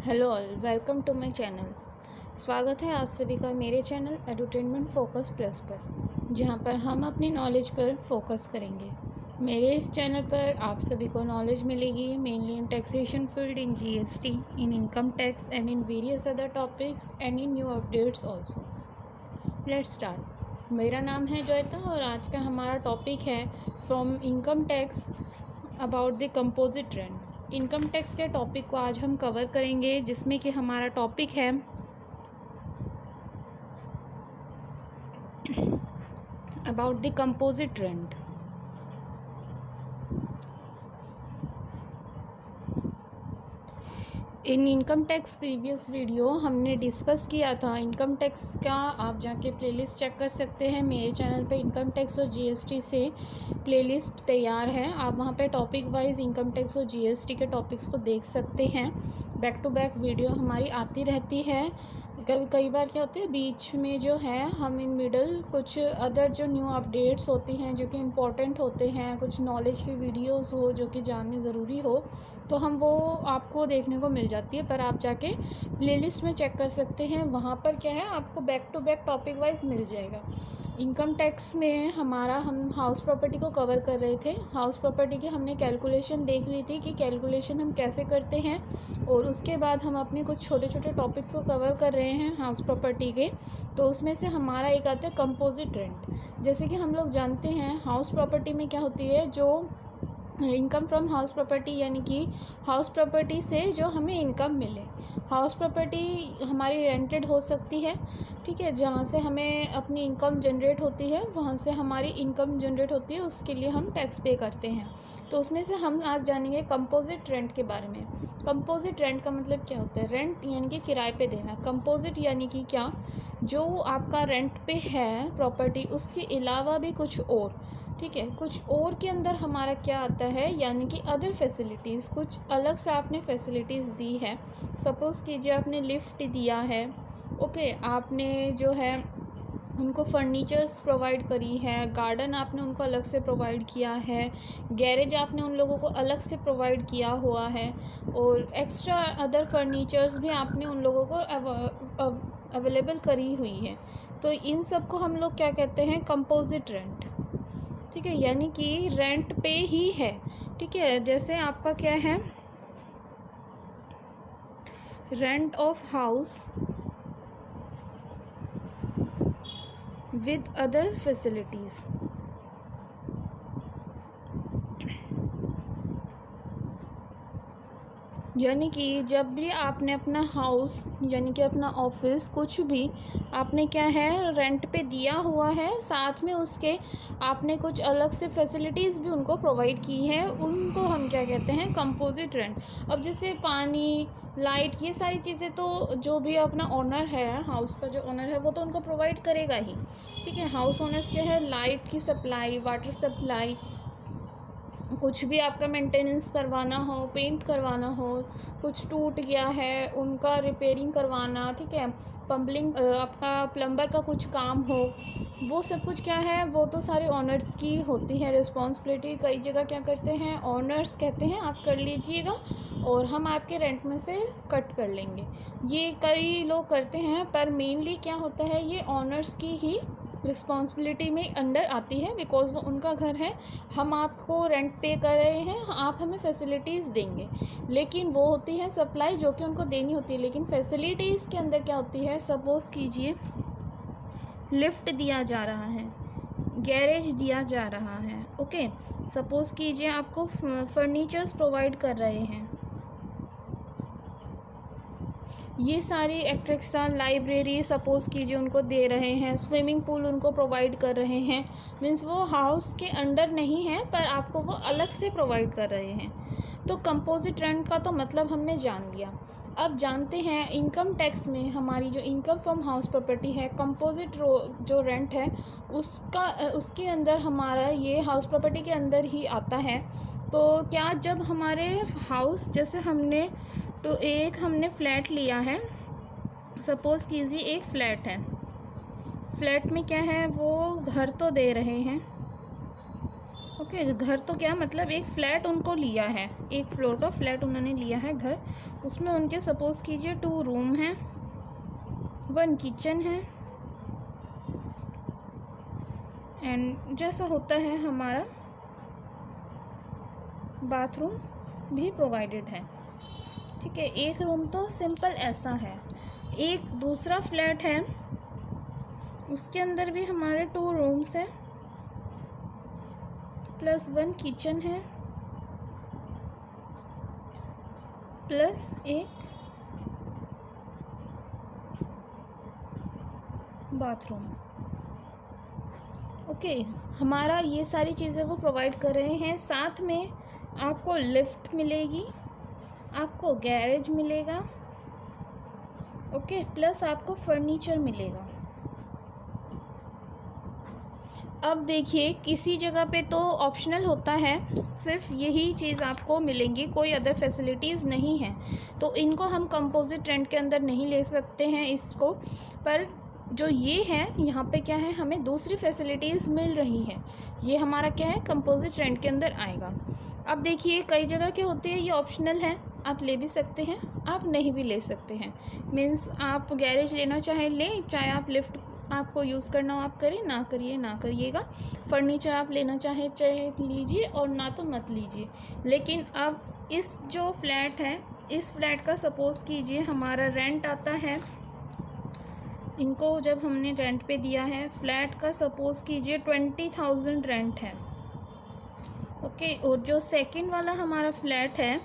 Hello all, welcome to my channel. स्वागत है आप सभी का मेरे चैनल एडुटेनमेंट फोकस प्लस पर, जहां पर हम अपनी नॉलेज पर फोकस करेंगे। मेरे इस चैनल पर आप सभी को नॉलेज मिलेगी mainly in taxation field, in GST, in income tax and in various other topics and in new updates also. Let's start. मेरा नाम है जोयता और आज का हमारा टॉपिक है from income tax about the composite rent. Income tax के topic को आज हम कवर करेंगे, जिसमें कि हमारा टॉपिक है about the composite rent. In income tax previous video हमने डिस्कस किया था इनकम टैक्स का। आप जाके प्लेलिस्ट चेक कर सकते हैं। मेरे चैनल पे इनकम टैक्स और जीएसटी से प्लेलिस्ट तैयार है। आप वहाँ पे टॉपिक वाइज इनकम टैक्स और जीएसटी के टॉपिक्स को देख सकते हैं। बैक टू बैक वीडियो हमारी आती रहती है। कई बार क्या होता है, बीच में जो है हम इन मिडल कुछ अदर जो न्यू अपडेट्स होती हैं जो कि इम्पोर्टेंट होते हैं, कुछ नॉलेज की वीडियोस हो जो कि जाननी ज़रूरी हो, तो हम वो आपको देखने को मिल जाती है। पर आप जाके प्लेलिस्ट में चेक कर सकते हैं। वहाँ पर क्या है, आपको back to back topic wise मिल जाएगा। इनकम टैक्स में हम हाउस प्रॉपर्टी को कवर कर रहे थे। हाउस प्रॉपर्टी की हमने कैलकुलेशन देख ली थी कि कैलकुलेशन हम कैसे करते हैं, और उसके बाद हम अपने कुछ छोटे छोटे टॉपिक्स को कवर कर रहे हैं हाउस प्रॉपर्टी के। तो उसमें से हमारा एक आता है कंपोजिट रेंट। जैसे कि हम लोग जानते हैं हाउस प्रॉपर्टी में क्या होती है, जो इनकम फ्रॉम हाउस प्रॉपर्टी, यानी कि हाउस प्रॉपर्टी से जो हमें इनकम मिले। हाउस प्रॉपर्टी हमारी रेंटेड हो सकती है, ठीक है, जहाँ से हमें अपनी इनकम जनरेट होती है, वहाँ से हमारी इनकम जनरेट होती है, उसके लिए हम टैक्स पे करते हैं। तो उसमें से हम आज जानेंगे कंपोजिट रेंट के बारे में। कंपोजिट रेंट का मतलब क्या होता है? रेंट यानी कि किराए पे देना। कंपोजिट यानी कि क्या, जो आपका रेंट पे है प्रॉपर्टी, उसके अलावा भी कुछ और, ठीक है, कुछ और के अंदर हमारा क्या आता है, यानी कि अदर फैसिलिटीज़, कुछ अलग से आपने फैसिलिटीज़ दी है। सपोज़ कीजिए आपने लिफ्ट दिया है, ओके, आपने जो है उनको फर्नीचर्स प्रोवाइड करी है, गार्डन आपने उनको अलग से प्रोवाइड किया है, गैरेज आपने उन लोगों को अलग से प्रोवाइड किया हुआ है, और एक्स्ट्रा अदर फर्नीचर्स भी आपने उन लोगों को अवेलेबल करी हुई है। तो इन सब को हम लोग क्या कहते हैं? कंपोजिट रेंट, ठीक है, यानी कि रेंट पे ही है, ठीक है। जैसे आपका क्या है, rent of house with other facilities. यानी कि जब भी आपने अपना हाउस यानी कि अपना ऑफिस कुछ भी आपने क्या है रेंट पे दिया हुआ है, साथ में उसके आपने कुछ अलग से फैसिलिटीज़ भी उनको प्रोवाइड की है, उनको हम क्या कहते हैं? Composite rent. अब जैसे पानी, लाइट, ये सारी चीज़ें तो जो भी अपना ओनर है, हाउस का जो ओनर है, वो तो उनको प्रोवाइड करेगा ही, ठीक है। हाउस ओनर्स क्या है, लाइट की सप्लाई, वाटर सप्लाई, कुछ भी आपका मेंटेनेंस करवाना हो, पेंट करवाना हो, कुछ टूट गया है उनका रिपेयरिंग करवाना, ठीक है, पंपलिंग, आपका प्लम्बर का कुछ काम हो, वो सब कुछ क्या है, वो तो सारे ऑनर्स की होती है रिस्पॉन्सिबिलिटी। कई जगह क्या करते हैं, ऑनर्स कहते हैं आप कर लीजिएगा और हम आपके रेंट में से कट कर लेंगे। ये कई लोग करते हैं, पर मेनली क्या होता है, ये ऑनर्स की ही रिस्पॉन्सिबिलिटी में अंडर आती है, बिकॉज़ वो उनका घर है, हम आपको रेंट पे कर रहे हैं, आप हमें फैसिलिटीज़ देंगे, लेकिन वो होती है सप्लाई जो कि उनको देनी होती है। लेकिन फैसिलिटीज़ के अंदर क्या होती है, सपोज़ कीजिए लिफ्ट दिया जा रहा है, गैरेज दिया जा रहा है, ओके, सपोज़ कीजिए आपको फर्नीचर्स प्रोवाइड कर रहे हैं, ये सारी अट्रैक्शन, लाइब्रेरी सपोज़ कीजिए उनको दे रहे हैं, स्विमिंग पूल उनको प्रोवाइड कर रहे हैं, मीन्स वो हाउस के अंडर नहीं है पर आपको वो अलग से प्रोवाइड कर रहे हैं। तो कंपोजिट रेंट का तो मतलब हमने जान लिया। अब जानते हैं इनकम टैक्स में हमारी जो इनकम फ्रॉम हाउस प्रॉपर्टी है, कंपोजिट जो रेंट है उसके अंदर हमारा ये हाउस प्रॉपर्टी के अंदर ही आता है। तो क्या, जब हमारे हाउस, जैसे हमने फ्लैट लिया है, सपोज़ कीजिए एक फ्लैट है, फ्लैट में क्या है, वो घर तो दे रहे हैं, ओके, घर तो क्या मतलब एक फ्लैट उनको लिया है, एक फ्लोर का फ्लैट उन्होंने लिया है घर। उसमें उनके सपोज़ कीजिए 2 रूम हैं, 1 किचन है, एंड जैसा होता है हमारा बाथरूम भी प्रोवाइडेड है। ठीक है, एक रूम तो सिंपल ऐसा है। एक दूसरा फ्लैट है, उसके अंदर भी हमारे 2 रूम्स हैं प्लस 1 किचन है प्लस एक बाथरूम। ओके, हमारा ये सारी चीज़ें वो प्रोवाइड कर रहे हैं। साथ में आपको लिफ्ट मिलेगी, आपको गैरेज मिलेगा, ओके, प्लस आपको फर्नीचर मिलेगा। अब देखिए, किसी जगह पे तो ऑप्शनल होता है, सिर्फ यही चीज़ आपको मिलेंगी, कोई अदर फैसिलिटीज़ नहीं है, तो इनको हम कंपोजिट रेंट के अंदर नहीं ले सकते हैं इसको। पर जो ये है, यहाँ पे क्या है, हमें दूसरी फैसिलिटीज़ मिल रही हैं। ये हमारा क्या है, कंपोजिट रेंट के अंदर आएगा। अब देखिए, कई जगह क्या होती है, ये ऑप्शनल है, आप ले भी सकते हैं, आप नहीं भी ले सकते हैं। मीन्स आप गैरेज लेना चाहे लें, चाहे आप लिफ्ट आपको यूज़ करना हो आप करें, ना करिए ना करिएगा। फर्नीचर आप लेना चाहे चाहे लीजिए और ना तो मत लीजिए। लेकिन अब इस जो फ्लैट है, इस फ्लैट का सपोज़ कीजिए हमारा रेंट आता है, इनको जब हमने रेंट पे दिया है, फ्लैट का सपोज़ कीजिए 20,000 रेंट है। ओके, और जो सेकंड वाला हमारा फ्लैट है,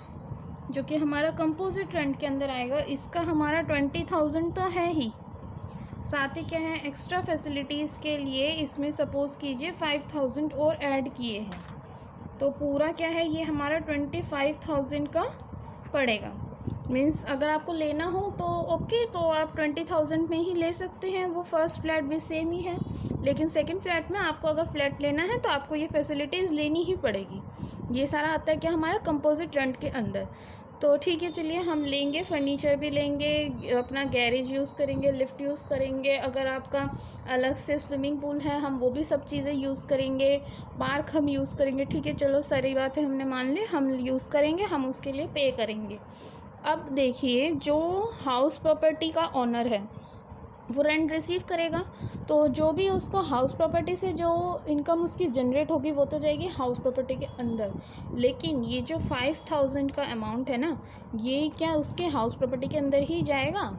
जो कि हमारा कंपोजिट रेंट के अंदर आएगा, इसका हमारा 20,000 तो है ही, साथ ही क्या है, एक्स्ट्रा फैसिलिटीज़ के लिए इसमें सपोज़ कीजिए 5,000 और ऐड किए हैं, तो पूरा क्या है, ये हमारा 25,000 का पड़ेगा। मीन्स अगर आपको लेना हो तो ओके, तो आप 20,000 में ही ले सकते हैं, वो फर्स्ट फ्लैट भी सेम ही है। लेकिन सेकंड फ्लैट में आपको अगर फ्लैट लेना है तो आपको ये फैसिलिटीज़ लेनी ही पड़ेगी। ये सारा आता है क्या, हमारा कंपोजिट रेंट के अंदर। तो ठीक है, चलिए हम लेंगे, फर्नीचर भी लेंगे, अपना गैरेज यूज़ करेंगे, लिफ्ट यूज़ करेंगे, अगर आपका अलग से स्विमिंग पूल है हम वो भी सब चीज़ें यूज़ करेंगे, पार्क हम यूज़ करेंगे। ठीक है, चलो सारी बात है, हमने मान ली, हम यूज़ करेंगे, हम उसके लिए पे करेंगे। अब देखिए, जो हाउस प्रॉपर्टी का ओनर है वो रेंट रिसीव करेगा, तो जो भी उसको हाउस प्रॉपर्टी से जो इनकम उसकी जनरेट होगी वो तो जाएगी हाउस प्रॉपर्टी के अंदर। लेकिन ये जो 5,000 का अमाउंट है ना, ये क्या उसके हाउस प्रॉपर्टी के अंदर ही जाएगा?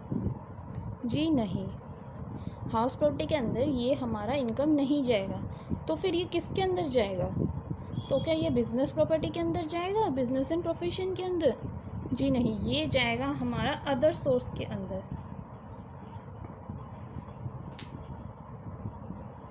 जी नहीं, हाउस प्रॉपर्टी के अंदर ये हमारा इनकम नहीं जाएगा। तो फिर ये किसके अंदर जाएगा? तो क्या ये बिज़नेस प्रॉपर्टी के अंदर जाएगा, बिज़नेस एंड प्रोफेशन के अंदर? जी नहीं, ये जाएगा हमारा अदर सोर्स के अंदर।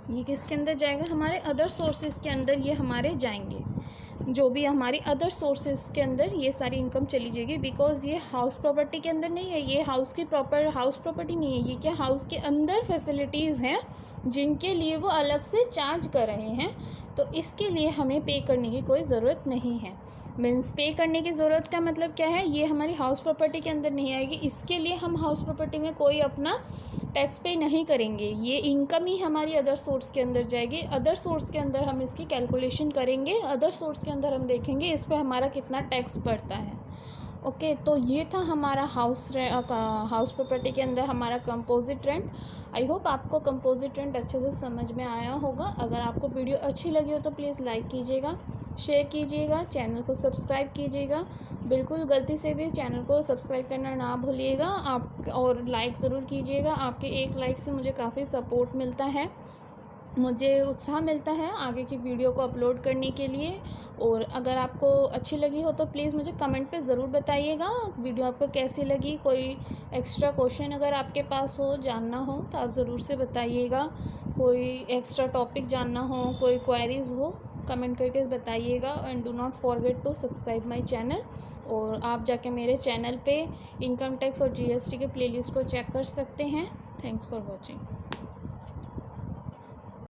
ये किसके अंदर जाएगा? हमारे अदर सोर्सेज के अंदर ये हमारे जाएंगे। जो भी हमारी अदर सोर्सेज के अंदर ये सारी इनकम चली जाएगी, बिकॉज ये हाउस प्रॉपर्टी के अंदर नहीं है, ये हाउस की प्रॉपर हाउस प्रॉपर्टी नहीं है, ये क्या हाउस के अंदर फैसिलिटीज़ हैं जिनके लिए वो अलग से चार्ज कर रहे हैं, तो इसके लिए हमें पे करने की कोई ज़रूरत नहीं है। मीन्स पे करने की ज़रूरत का मतलब क्या है, ये हमारी हाउस प्रॉपर्टी के अंदर नहीं आएगी, इसके लिए हम हाउस प्रॉपर्टी में कोई अपना टैक्स पे नहीं करेंगे, ये इनकम ही हमारी अदर सोर्स के अंदर जाएगी। अदर सोर्स के अंदर हम इसकी कैलकुलेशन करेंगे, अदर सोर्स के अंदर हम देखेंगे इस पर हमारा कितना टैक्स पड़ता है। ओके, तो ये था हमारा हाउस प्रॉपर्टी के अंदर हमारा कंपोजिट रेंट। आई होप आपको कंपोजिट रेंट अच्छे से समझ में आया होगा। अगर आपको वीडियो अच्छी लगी हो तो प्लीज़ लाइक कीजिएगा, शेयर कीजिएगा, चैनल को सब्सक्राइब कीजिएगा, बिल्कुल गलती से भी चैनल को सब्सक्राइब करना ना भूलिएगा आप, और लाइक ज़रूर कीजिएगा। आपके एक लाइक से मुझे काफ़ी सपोर्ट मिलता है, मुझे उत्साह मिलता है आगे की वीडियो को अपलोड करने के लिए। और अगर आपको अच्छी लगी हो तो प्लीज़ मुझे कमेंट पे ज़रूर बताइएगा वीडियो आपको कैसी लगी। कोई एक्स्ट्रा क्वेश्चन अगर आपके पास हो, जानना हो, तो आप ज़रूर से बताइएगा। कोई एक्स्ट्रा टॉपिक जानना हो, कोई क्वेरीज़ हो, कमेंट करके बताइएगा। And do not forget to subscribe my channel. और आप जाके मेरे चैनल पे इनकम टैक्स और जीएसटी के प्लेलिस्ट को चेक कर सकते हैं। Thanks for watching.